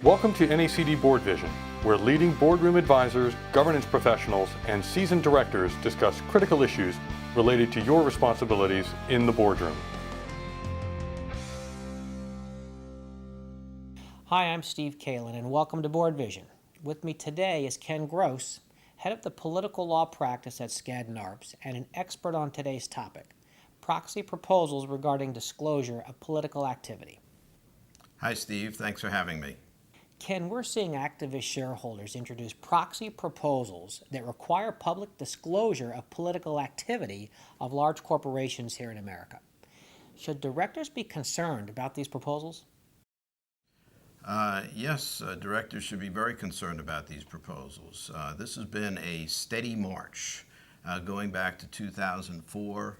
Welcome to NACD BoardVision, where leading boardroom advisors, governance professionals, and seasoned directors discuss critical issues related to your responsibilities in the boardroom. Hi, I'm Steve Kalan, and welcome to BoardVision. With me today is Ken Gross, head of the political law practice at Skadden Arps, and an expert on today's topic, proxy proposals regarding disclosure of political activity. Hi, Steve. Thanks for having me. Ken, we're seeing activist shareholders introduce proxy proposals that require public disclosure of political activity of large corporations here in America. Should directors be concerned about these proposals? Yes, directors should be very concerned about these proposals. This has been a steady march going back to 2004,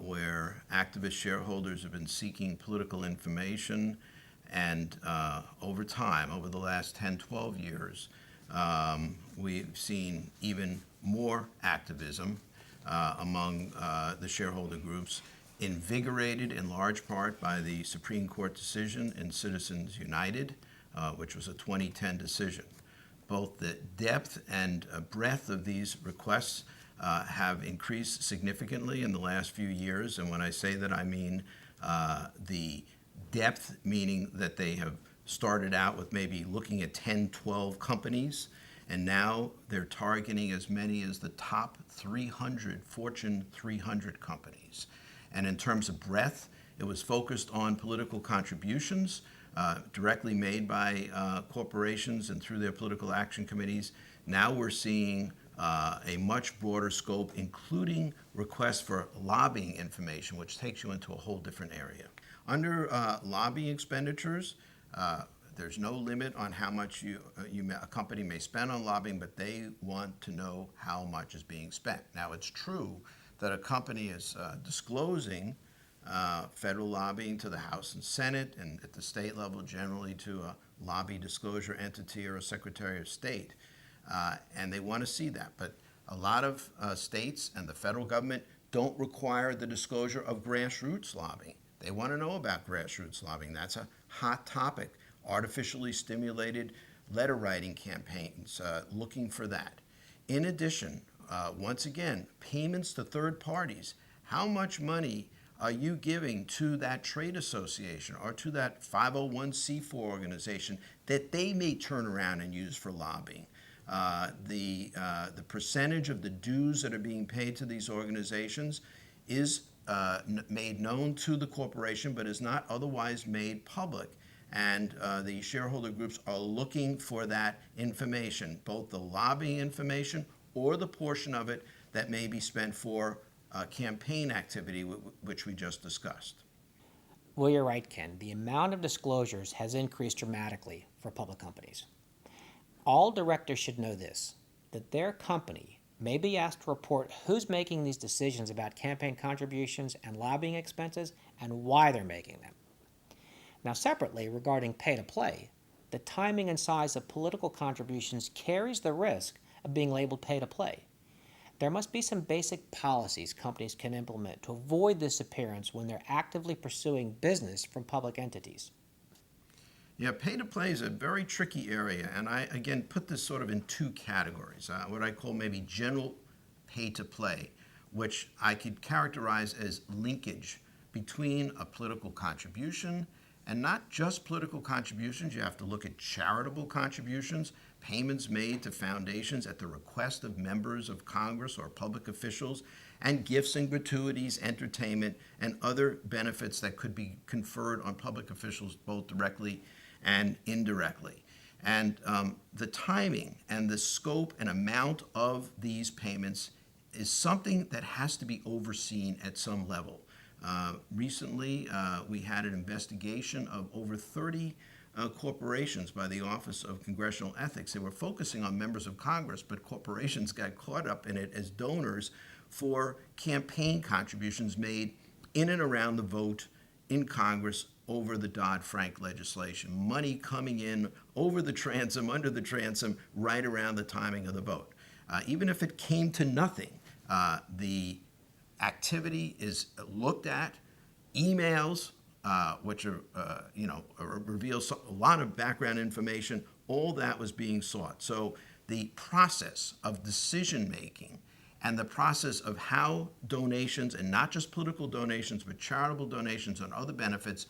where activist shareholders have been seeking political information. And over time, over the last 10, 12 years, we've seen even more activism among the shareholder groups, invigorated in large part by the Supreme Court decision in Citizens United, which was a 2010 decision. Both the depth and breadth of these requests have increased significantly in the last few years. And when I say that, I mean the depth, meaning that they have started out with maybe looking at 10, 12 companies, and now they're targeting as many as the top 300 Fortune 300 companies. And in terms of breadth, it was focused on political contributions directly made by corporations and through their political action committees. Now we're seeing a much broader scope, including requests for lobbying information, which takes you into a whole different area. Under lobbying expenditures, there's no limit on how much a company may spend on lobbying, but they want to know how much is being spent. Now, it's true that a company is disclosing federal lobbying to the House and Senate, and at the state level generally to a lobby disclosure entity or a Secretary of State, and they want to see that. But a lot of states and the federal government don't require the disclosure of grassroots lobbying. They want to know about grassroots lobbying. That's a hot topic. Artificially stimulated letter writing campaigns, looking for that. In addition, once again, payments to third parties. How much money are you giving to that trade association or to that 501c4 organization that they may turn around and use for lobbying? The percentage of the dues that are being paid to these organizations is made known to the corporation, but is not otherwise made public. And the shareholder groups are looking for that information, both the lobbying information or the portion of it that may be spent for campaign activity, which we just discussed. Well, you're right, Ken. The amount of disclosures has increased dramatically for public companies. All directors should know this, that their company may be asked to report who's making these decisions about campaign contributions and lobbying expenses and why they're making them. Now, separately, regarding pay-to-play, the timing and size of political contributions carries the risk of being labeled pay-to-play. There must be some basic policies companies can implement to avoid this appearance when they're actively pursuing business from public entities. Yeah, pay-to-play is a very tricky area, and I, again, put this sort of in two categories. What I call maybe general pay-to-play, which I could characterize as linkage between a political contribution and not just political contributions. You have to look at charitable contributions, payments made to foundations at the request of members of Congress or public officials, and gifts and gratuities, entertainment, and other benefits that could be conferred on public officials both directly and indirectly. And the timing and the scope and amount of these payments is something that has to be overseen at some level. Recently, we had an investigation of over 30 corporations by the Office of Congressional Ethics. They were focusing on members of Congress, but corporations got caught up in it as donors for campaign contributions made in and around the vote in Congress over the Dodd-Frank legislation. Money coming in over the transom, under the transom, right around the timing of the vote. Even if it came to nothing, the activity is looked at, emails which are, reveals a lot of background information. All that was being sought. So the process of decision making and the process of how donations, and not just political donations, but charitable donations and other benefits,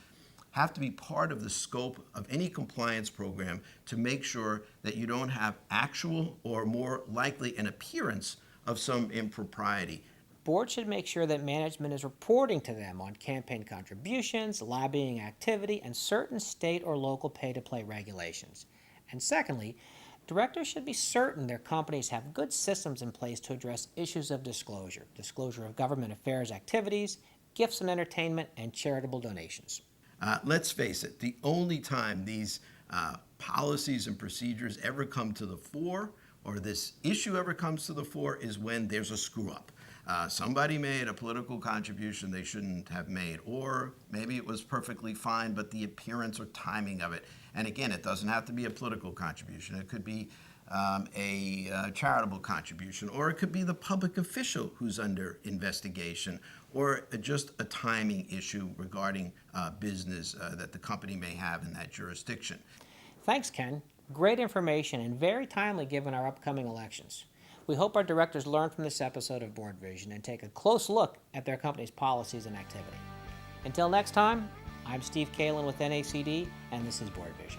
have to be part of the scope of any compliance program to make sure that you don't have actual or more likely an appearance of some impropriety. Boards should make sure that management is reporting to them on campaign contributions, lobbying activity, and certain state or local pay-to-play regulations. And secondly, directors should be certain their companies have good systems in place to address issues of disclosure of government affairs activities, gifts and entertainment, and charitable donations. Let's face it, the only time these policies and procedures ever come to the fore, or this issue ever comes to the fore, is when there's a screw-up. Somebody made a political contribution they shouldn't have made, or maybe it was perfectly fine, but the appearance or timing of it. And again, it doesn't have to be a political contribution. It could be a charitable contribution, or it could be the public official who's under investigation, or just a timing issue regarding business that the company may have in that jurisdiction. Thanks, Ken. Great information and very timely given our upcoming elections. We hope our directors learn from this episode of BoardVision and take a close look at their company's policies and activity. Until next time, I'm Steve Kalan with NACD, and this is BoardVision.